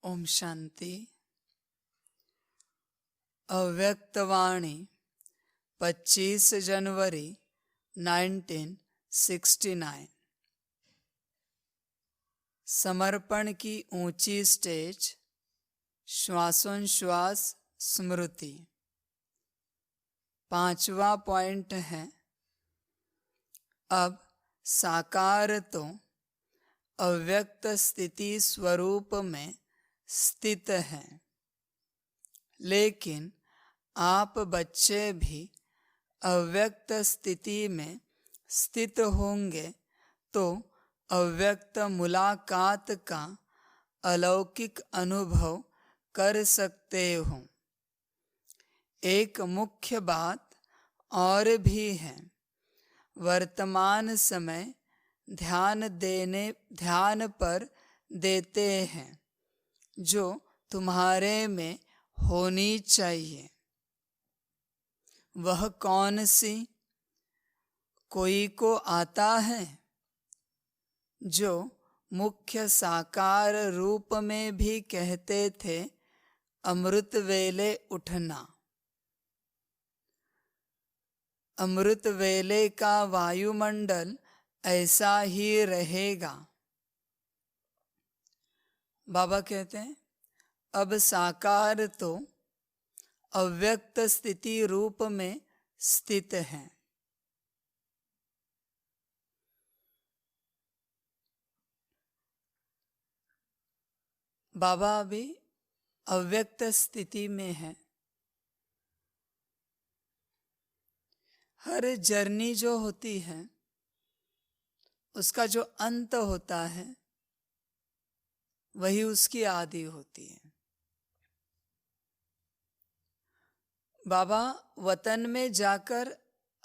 ओम शांति। अव्यक्तवाणी 25 जनवरी 1969। समर्पण की ऊंची स्टेज, श्वासोच्छ्वास स्मृति। 5वां पॉइंट है, अब साकार तो अव्यक्त स्थिति स्वरूप में स्थित है, लेकिन आप बच्चे भी अव्यक्त स्थिति में स्थित होंगे तो अव्यक्त मुलाकात का अलौकिक अनुभव कर सकते हो। एक मुख्य बात और भी है, वर्तमान समय ध्यान पर देते हैं जो तुम्हारे में होनी चाहिए। वह कौन सी? कोई को आता है जो मुख्य साकार रूप में भी कहते थे, अमृत वेले उठना। अमृत वेले का वायुमंडल ऐसा ही रहेगा। बाबा कहते हैं, अब साकार तो अव्यक्त स्थिति रूप में स्थित है। बाबा अभी अव्यक्त स्थिति में है। हर जर्नी जो होती है उसका जो अंत होता है वही उसकी आदि होती है। बाबा वतन में जाकर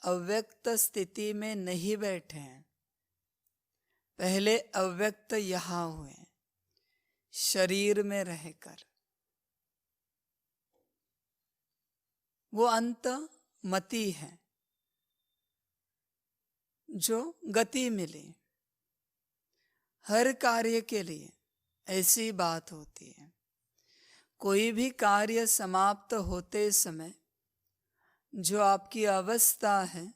अव्यक्त स्थिति में नहीं बैठे हैं, पहले अव्यक्त यहाँ हुए, शरीर में रहकर। वो अंत मति है जो गति मिली। हर कार्य के लिए ऐसी बात होती है। कोई भी कार्य समाप्त होते समय जो आपकी अवस्था है,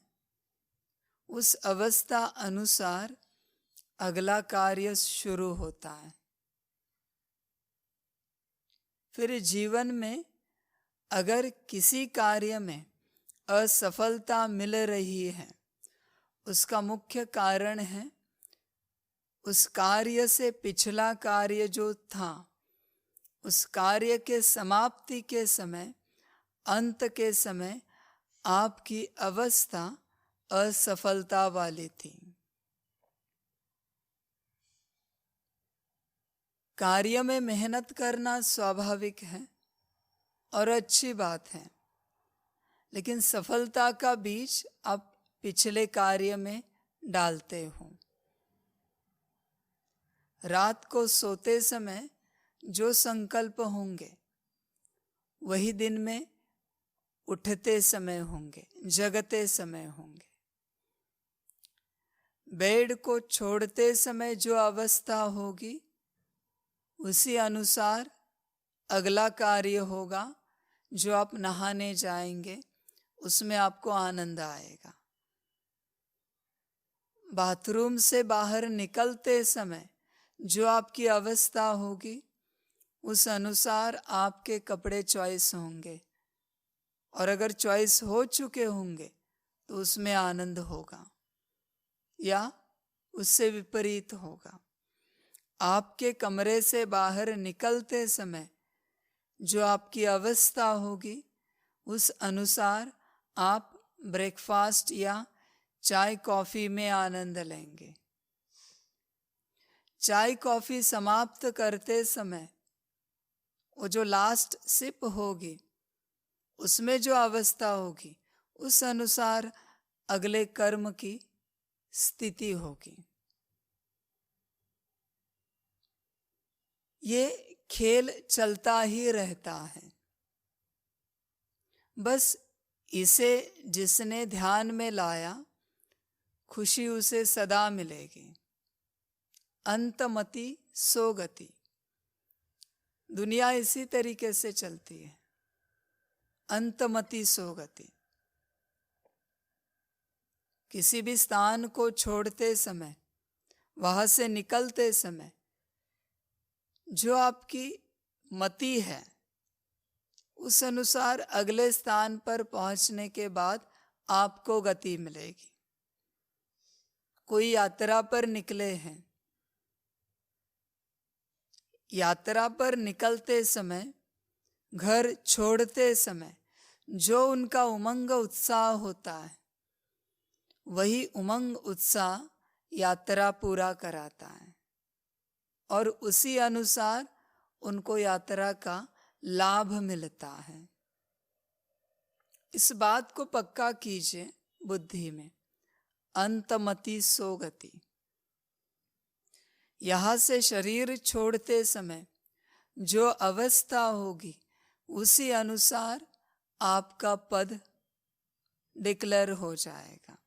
उस अवस्था अनुसार अगला कार्य शुरू होता है। फिर जीवन में अगर किसी कार्य में असफलता मिल रही है, उसका मुख्य कारण है उस कार्य से पिछला कार्य जो था, उस कार्य के समाप्ति के समय, अंत के समय आपकी अवस्था असफलता वाली थी। कार्य में मेहनत करना स्वाभाविक है और अच्छी बात है, लेकिन सफलता का बीज आप पिछले कार्य में डालते हो। रात को सोते समय जो संकल्प होंगे वही दिन में उठते समय होंगे, जगते समय होंगे। बेड को छोड़ते समय जो अवस्था होगी उसी अनुसार अगला कार्य होगा। जो आप नहाने जाएंगे उसमें आपको आनंद आएगा। बाथरूम से बाहर निकलते समय जो आपकी अवस्था होगी उस अनुसार आपके कपड़े चॉइस होंगे, और अगर चॉइस हो चुके होंगे तो उसमें आनंद होगा या उससे विपरीत होगा। आपके कमरे से बाहर निकलते समय जो आपकी अवस्था होगी उस अनुसार आप ब्रेकफास्ट या चाय कॉफी में आनंद लेंगे। चाय कॉफी समाप्त करते समय वो जो लास्ट सिप होगी उसमें जो अवस्था होगी उस अनुसार अगले कर्म की स्थिति होगी। ये खेल चलता ही रहता है। बस इसे जिसने ध्यान में लाया, खुशी उसे सदा मिलेगी। अंतमति सो गति। दुनिया इसी तरीके से चलती है, अंतमति सो गति। किसी भी स्थान को छोड़ते समय, वहां से निकलते समय जो आपकी मति है उस अनुसार अगले स्थान पर पहुंचने के बाद आपको गति मिलेगी। कोई यात्रा पर निकले हैं, यात्रा पर निकलते समय, घर छोड़ते समय जो उनका उमंग उत्साह होता है, वही उमंग उत्साह यात्रा पूरा कराता है और उसी अनुसार उनको यात्रा का लाभ मिलता है। इस बात को पक्का कीजिए बुद्धि में, अंतमति सो गति। यहां से शरीर छोड़ते समय जो अवस्था होगी उसी अनुसार आपका पद डिक्लेयर हो जाएगा।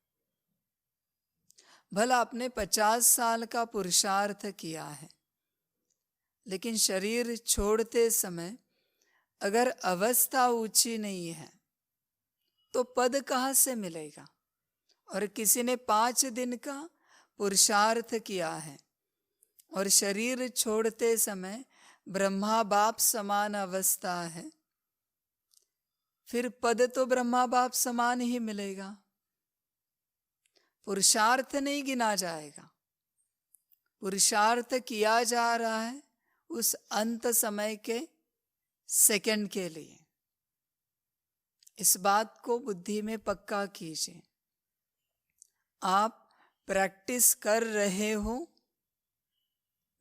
भला आपने 50 साल का पुरुषार्थ किया है, लेकिन शरीर छोड़ते समय अगर अवस्था ऊंची नहीं है तो पद कहाँ से मिलेगा। और किसी ने 5 दिन का पुरुषार्थ किया है और शरीर छोड़ते समय ब्रह्मा बाप समान अवस्था है, फिर पद तो ब्रह्मा बाप समान ही मिलेगा, पुरुषार्थ नहीं गिना जाएगा। पुरुषार्थ किया जा रहा है उस अंत समय के सेकंड के लिए। इस बात को बुद्धि में पक्का कीजिए। आप प्रैक्टिस कर रहे हो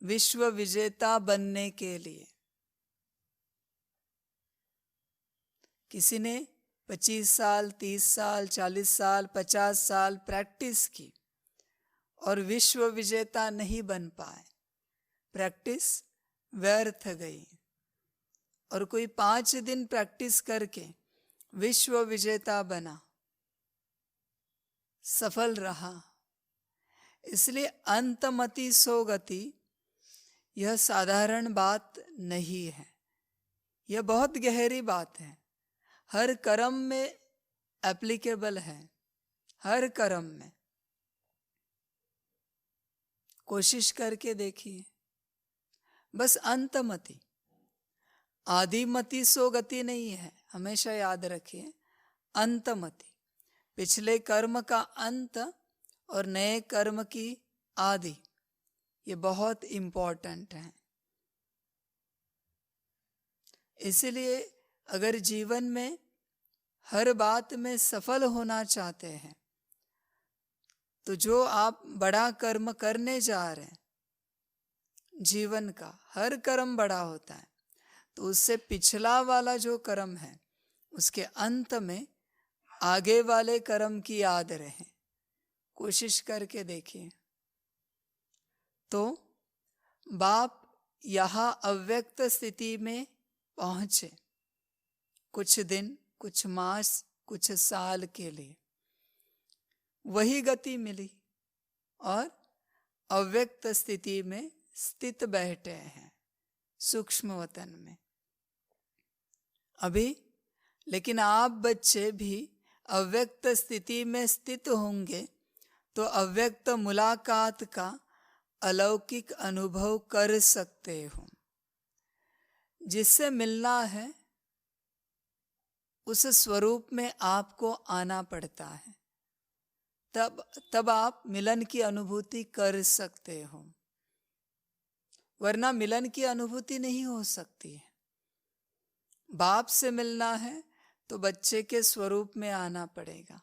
विश्व विजेता बनने के लिए। किसी ने 25 साल, 30 साल, 40 साल, 50 साल प्रैक्टिस की और विश्व विजेता नहीं बन पाए, प्रैक्टिस व्यर्थ गई। और कोई 5 दिन प्रैक्टिस करके विश्व विजेता बना, सफल रहा। इसलिए अंतमति सो गति यह साधारण बात नहीं है, यह बहुत गहरी बात है। हर कर्म में एप्लीकेबल है, हर कर्म में। कोशिश करके देखिए। बस अंतमति, आदिमति सो गति नहीं है, हमेशा याद रखिए। अंतमति, पिछले कर्म का अंत और नए कर्म की आदि, ये बहुत इंपॉर्टेंट है। इसलिए अगर जीवन में हर बात में सफल होना चाहते हैं तो जो आप बड़ा कर्म करने जा रहे हैं, जीवन का हर कर्म बड़ा होता है, तो उससे पिछला वाला जो कर्म है उसके अंत में आगे वाले कर्म की याद रहे। कोशिश करके देखिए। तो बाप यहाँ अव्यक्त स्थिति में पहुंचे, कुछ दिन, कुछ मास, कुछ साल के लिए वही गति मिली और अव्यक्त स्थिति में स्थित बैठे हैं, सूक्ष्म वतन में अभी। लेकिन आप बच्चे भी अव्यक्त स्थिति में स्थित होंगे तो अव्यक्त मुलाकात का अलौकिक अनुभव कर सकते हो। जिससे मिलना है उस स्वरूप में आपको आना पड़ता है, तब आप मिलन की अनुभूति कर सकते हो, वरना मिलन की अनुभूति नहीं हो सकती है। बाप से मिलना है तो बच्चे के स्वरूप में आना पड़ेगा,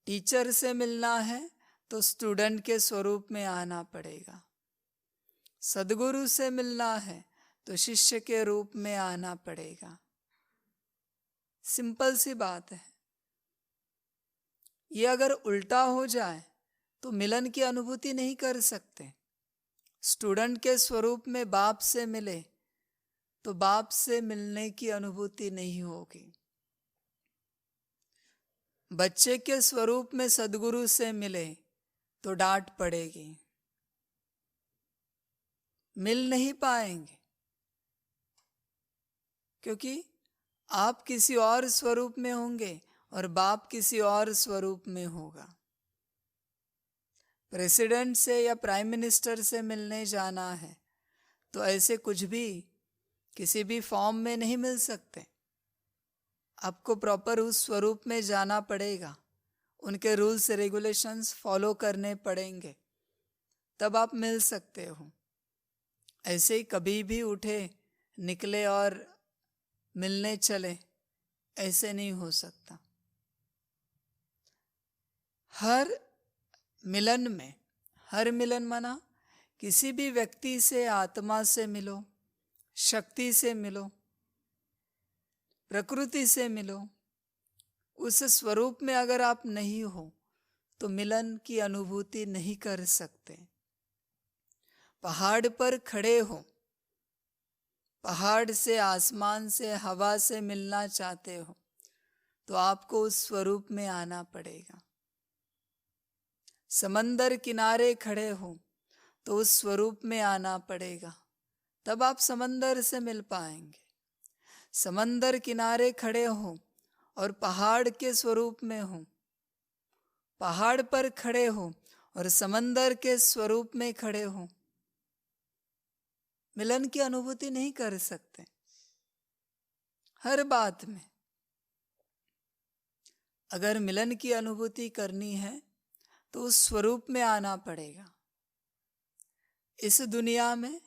टीचर से मिलना है तो स्टूडेंट के स्वरूप में आना पड़ेगा, सद्गुरु से मिलना है तो शिष्य के रूप में आना पड़ेगा। सिंपल सी बात है। ये अगर उल्टा हो जाए तो मिलन की अनुभूति नहीं कर सकते। स्टूडेंट के स्वरूप में बाप से मिले तो बाप से मिलने की अनुभूति नहीं होगी। बच्चे के स्वरूप में सद्गुरु से मिले तो डांट पड़ेगी, मिल नहीं पाएंगे। क्योंकि आप किसी और स्वरूप में होंगे और बाप किसी और स्वरूप में होगा। प्रेसिडेंट से या प्राइम मिनिस्टर से मिलने जाना है तो ऐसे कुछ भी किसी भी फॉर्म में नहीं मिल सकते। आपको प्रॉपर उस स्वरूप में जाना पड़ेगा, उनके रूल्स रेगुलेशंस फॉलो करने पड़ेंगे, तब आप मिल सकते हो। ऐसे ही कभी भी उठे निकले और मिलने चले, ऐसे नहीं हो सकता। हर मिलन माना किसी भी व्यक्ति से, आत्मा से मिलो, शक्ति से मिलो, प्रकृति से मिलो, उस स्वरूप में अगर आप नहीं हो तो मिलन की अनुभूति नहीं कर सकते। पहाड़ पर खड़े हो, पहाड़ से, आसमान से, हवा से मिलना चाहते हो तो आपको उस स्वरूप में आना पड़ेगा। समंदर किनारे खड़े हो तो उस स्वरूप में आना पड़ेगा, तब आप समंदर से मिल पाएंगे। समंदर किनारे खड़े हो और पहाड़ के स्वरूप में हो, पहाड़ पर खड़े हो और समंदर के स्वरूप में खड़े हो, मिलन की अनुभूति नहीं कर सकते। हर बात में अगर मिलन की अनुभूति करनी है तो उस स्वरूप में आना पड़ेगा। इस दुनिया में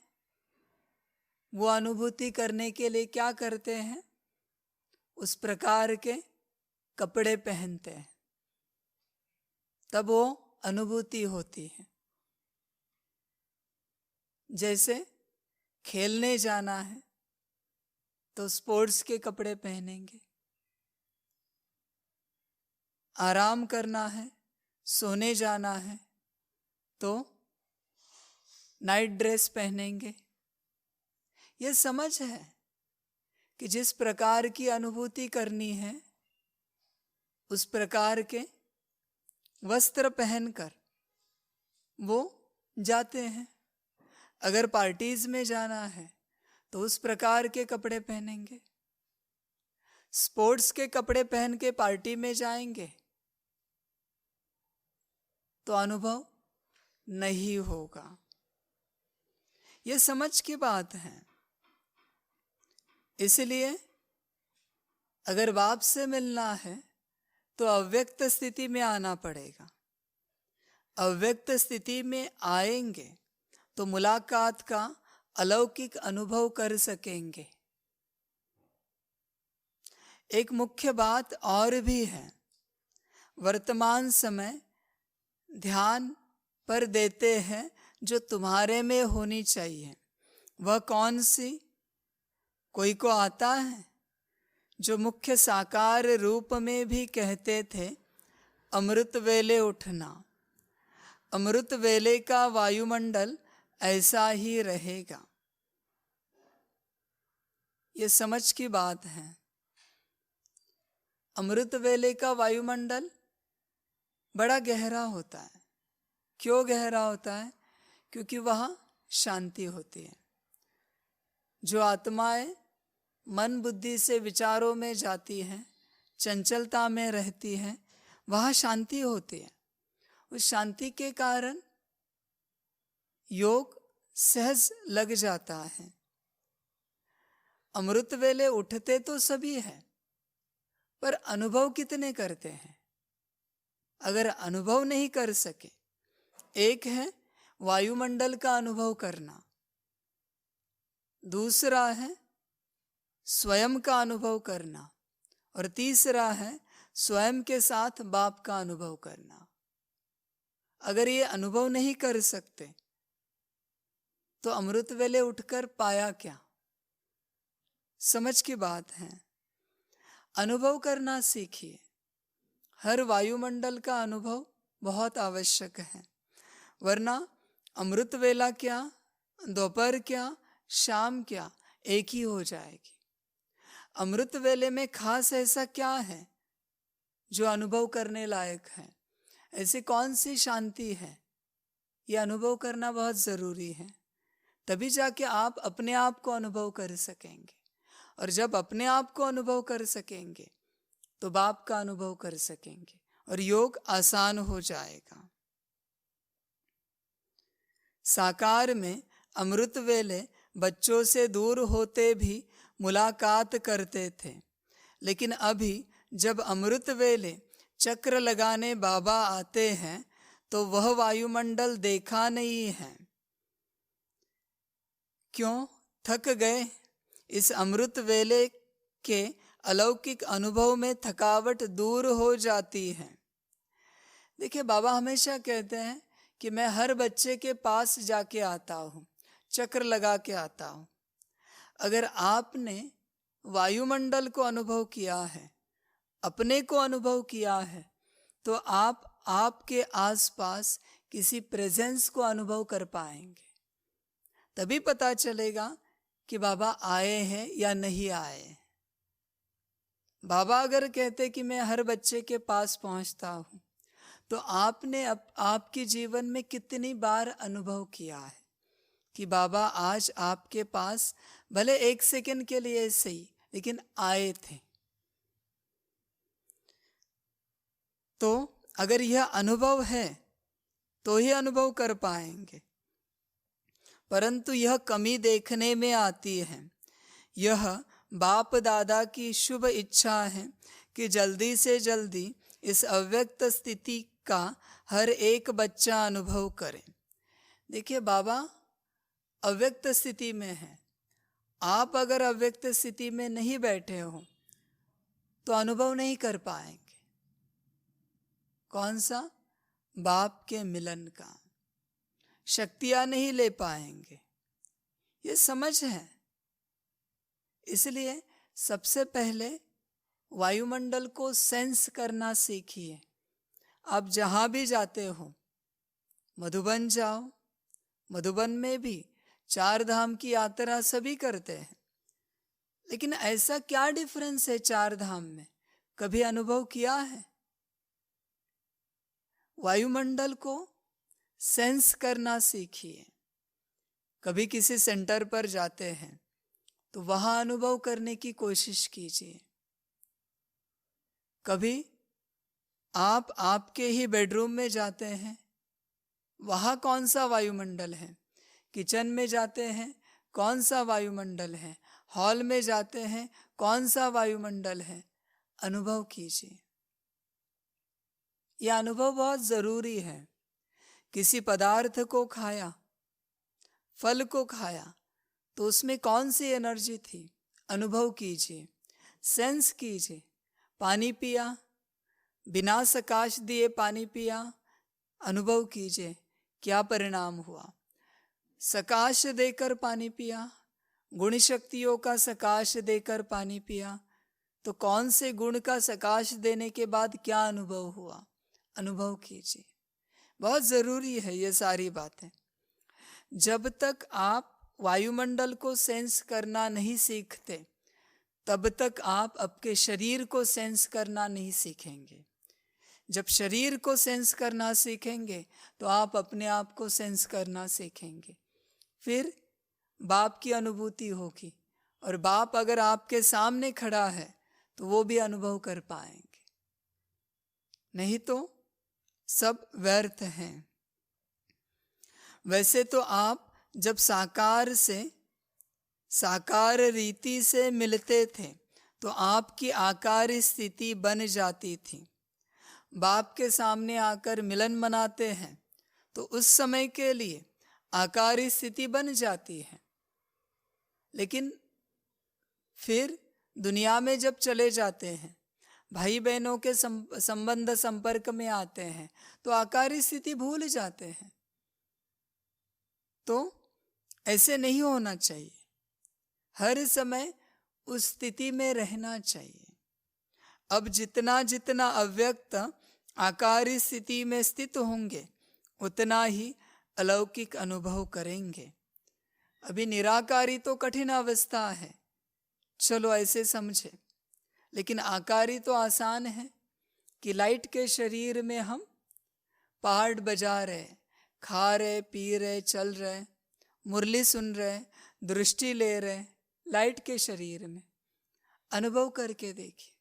वो अनुभूति करने के लिए क्या करते हैं? उस प्रकार के कपड़े पहनते हैं, तब वो अनुभूति होती है। जैसे खेलने जाना है तो स्पोर्ट्स के कपड़े पहनेंगे, आराम करना है, सोने जाना है तो नाइट ड्रेस पहनेंगे। ये समझ है कि जिस प्रकार की अनुभूति करनी है उस प्रकार के वस्त्र पहनकर वो जाते हैं। अगर पार्टीज में जाना है तो उस प्रकार के कपड़े पहनेंगे। स्पोर्ट्स के कपड़े पहन के पार्टी में जाएंगे तो अनुभव नहीं होगा। ये समझ की बात है। इसलिए अगर बाप से मिलना है तो अव्यक्त स्थिति में आना पड़ेगा। अव्यक्त स्थिति में आएंगे तो मुलाकात का अलौकिक अनुभव कर सकेंगे। एक मुख्य बात और भी है, वर्तमान समय ध्यान पर देते हैं जो तुम्हारे में होनी चाहिए। वह कौन सी? कोई को आता है जो मुख्य साकार रूप में भी कहते थे अमृत वेले उठना। अमृत वेले का वायुमंडल ऐसा ही रहेगा। ये समझ की बात है। अमृत वेले का वायुमंडल बड़ा गहरा होता है। क्यों गहरा होता है? क्योंकि वहाँ शांति होती है। जो आत्माएं मन बुद्धि से विचारों में जाती हैं, चंचलता में रहती हैं, वहाँ शांति होती है। उस शांति के कारण योग सहज लग जाता है। अमृत वेले उठते तो सभी हैं, पर अनुभव कितने करते हैं? अगर अनुभव नहीं कर सके, एक है वायुमंडल का अनुभव करना, दूसरा है स्वयं का अनुभव करना, और तीसरा है स्वयं के साथ बाप का अनुभव करना। अगर ये अनुभव नहीं कर सकते तो अमृत वेले उठकर पाया क्या? समझ की बात है। अनुभव करना सीखिए। हर वायुमंडल का अनुभव बहुत आवश्यक है, वरना अमृत वेला क्या, दोपहर क्या, शाम क्या, एक ही हो जाएगी। अमृत वेले में खास ऐसा क्या है जो अनुभव करने लायक है? ऐसी कौन सी शांति है? ये अनुभव करना बहुत जरूरी है, तभी जाके आप अपने आप को अनुभव कर सकेंगे। और जब अपने आप को अनुभव कर सकेंगे तो बाप का अनुभव कर सकेंगे और योग आसान हो जाएगा। साकार में अमृत वेले बच्चों से दूर होते भी मुलाकात करते थे, लेकिन अभी जब अमृत वेले चक्र लगाने बाबा आते हैं तो वह वायुमंडल देखा नहीं है। क्यों? थक गए। इस अमृत वेले के अलौकिक अनुभव में थकावट दूर हो जाती है। देखिए, बाबा हमेशा कहते हैं कि मैं हर बच्चे के पास जाके आता हूँ, चक्र लगा के आता हूँ। अगर आपने वायुमंडल को अनुभव किया है, अपने को अनुभव किया है, तो आप आपके आसपास किसी प्रेजेंस को अनुभव कर पाएंगे। तभी पता चलेगा कि बाबा आए हैं या नहीं आए। बाबा अगर कहते कि मैं हर बच्चे के पास पहुंचता हूं, तो आपने आपके जीवन में कितनी बार अनुभव किया है कि बाबा आज आपके पास भले 1 सेकंड के लिए सही, लेकिन आए थे। तो अगर यह अनुभव है तो ही अनुभव कर पाएंगे, परंतु यह कमी देखने में आती है। यह बाप दादा की शुभ इच्छा है कि जल्दी से जल्दी इस अव्यक्त स्थिति का हर एक बच्चा अनुभव करे। देखिए, बाबा अव्यक्त स्थिति में है। आप अगर अव्यक्त स्थिति में नहीं बैठे हो तो अनुभव नहीं कर पाएंगे। कौन सा? बाप के मिलन का। शक्तियां नहीं ले पाएंगे। ये समझ है। इसलिए सबसे पहले वायुमंडल को सेंस करना सीखिए। आप जहां भी जाते हो, मधुबन जाओ, मधुबन में भी 4 धाम की यात्रा सभी करते हैं, लेकिन ऐसा क्या डिफरेंस है 4 धाम में? कभी अनुभव किया है? वायुमंडल को सेंस करना सीखिए। कभी किसी सेंटर पर जाते हैं तो वहां अनुभव करने की कोशिश कीजिए। कभी आप आपके ही बेडरूम में जाते हैं, वहां कौन सा वायुमंडल है? किचन में जाते हैं, कौन सा वायुमंडल है? हॉल में जाते हैं, कौन सा वायुमंडल है? अनुभव कीजिए। यह अनुभव बहुत जरूरी है। किसी पदार्थ को खाया, फल को खाया, तो उसमें कौन सी एनर्जी थी? अनुभव कीजिए, सेंस कीजिए। पानी पिया, बिना सकाश दिए पानी पिया, अनुभव कीजिए क्या परिणाम हुआ। सकाश देकर पानी पिया, गुण शक्तियों का सकाश देकर पानी पिया, तो कौन से गुण का सकाश देने के बाद क्या अनुभव हुआ? अनुभव कीजिए। बहुत जरूरी है ये सारी बातें। जब तक आप वायुमंडल को सेंस करना नहीं सीखते, तब तक आप आपके शरीर को सेंस करना नहीं सीखेंगे। जब शरीर को सेंस करना सीखेंगे तो आप अपने आप को सेंस करना सीखेंगे। फिर बाप की अनुभूति होगी, और बाप अगर आपके सामने खड़ा है तो वो भी अनुभव कर पाएंगे, नहीं तो सब व्यर्थ हैं। वैसे तो आप जब साकार रीति से मिलते थे तो आपकी आकार स्थिति बन जाती थी। बाप के सामने आकर मिलन मनाते हैं तो उस समय के लिए आकार स्थिति बन जाती है, लेकिन फिर दुनिया में जब चले जाते हैं, भाई बहनों के संबंध संपर्क में आते हैं, तो आकार स्थिति भूल जाते हैं। तो ऐसे नहीं होना चाहिए। हर समय उस स्थिति में रहना चाहिए। अब जितना जितना अव्यक्त आकार स्थिति में स्थित होंगे, उतना ही अलौकिक अनुभव करेंगे। अभी निराकारी तो कठिन अवस्था है, चलो ऐसे समझे, लेकिन आकारी तो आसान है कि लाइट के शरीर में हम पहाड़ बजा रहे, खा रहे, पी रहे, चल रहे, मुरली सुन रहे, दृष्टि ले रहे, लाइट के शरीर में। अनुभव करके देखिए,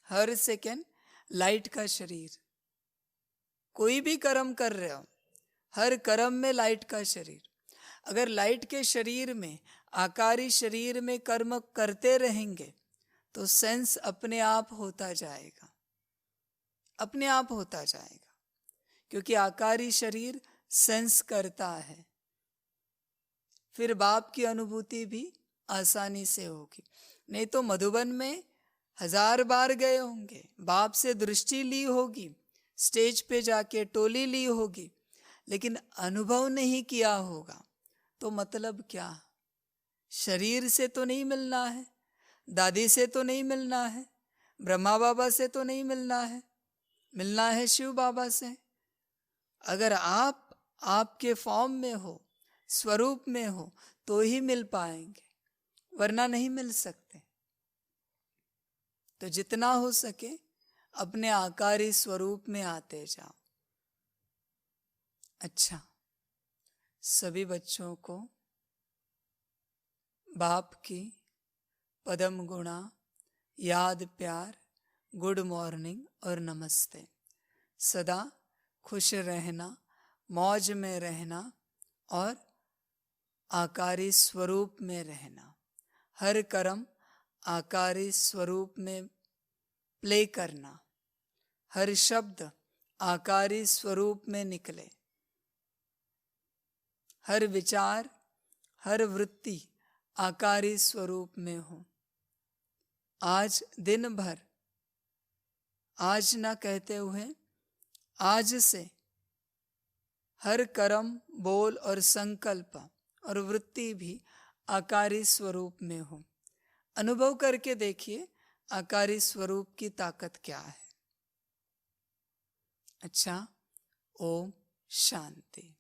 हर सेकंड लाइट का शरीर, कोई भी कर्म कर रहे हो, हर कर्म में लाइट का शरीर। अगर लाइट के शरीर में, आकारी शरीर में कर्म करते रहेंगे तो सेंस अपने आप होता जाएगा, अपने आप होता जाएगा, क्योंकि आकारी शरीर सेंस करता है। फिर बाप की अनुभूति भी आसानी से होगी। नहीं तो मधुबन में 1000 बार गए होंगे, बाप से दृष्टि ली होगी, स्टेज पे जाके टोली ली होगी, लेकिन अनुभव नहीं किया होगा तो मतलब क्या? शरीर से तो नहीं मिलना है, दादी से तो नहीं मिलना है, ब्रह्मा बाबा से तो नहीं मिलना है, मिलना है शिव बाबा से। अगर आप आपके फॉर्म में हो, स्वरूप में हो, तो ही मिल पाएंगे, वरना नहीं मिल सकते। तो जितना हो सके अपने आकारी स्वरूप में आते जाओ। अच्छा, सभी बच्चों को बाप की पदम गुणा, याद, प्यार, गुड मॉर्निंग और नमस्ते। सदा खुश रहना, मौज में रहना और आकारी स्वरूप में रहना। हर कर्म आकारी स्वरूप में प्ले करना, हर शब्द आकारी स्वरूप में निकले, हर विचार, हर वृत्ति आकारी स्वरूप में हो। आज दिन भर, आज ना कहते हुए आज से हर कर्म, बोल और संकल्प और वृत्ति भी आकारी स्वरूप में हो। अनुभव करके देखिए आकारी स्वरूप की ताकत क्या है। अच्छा, ओम शांति।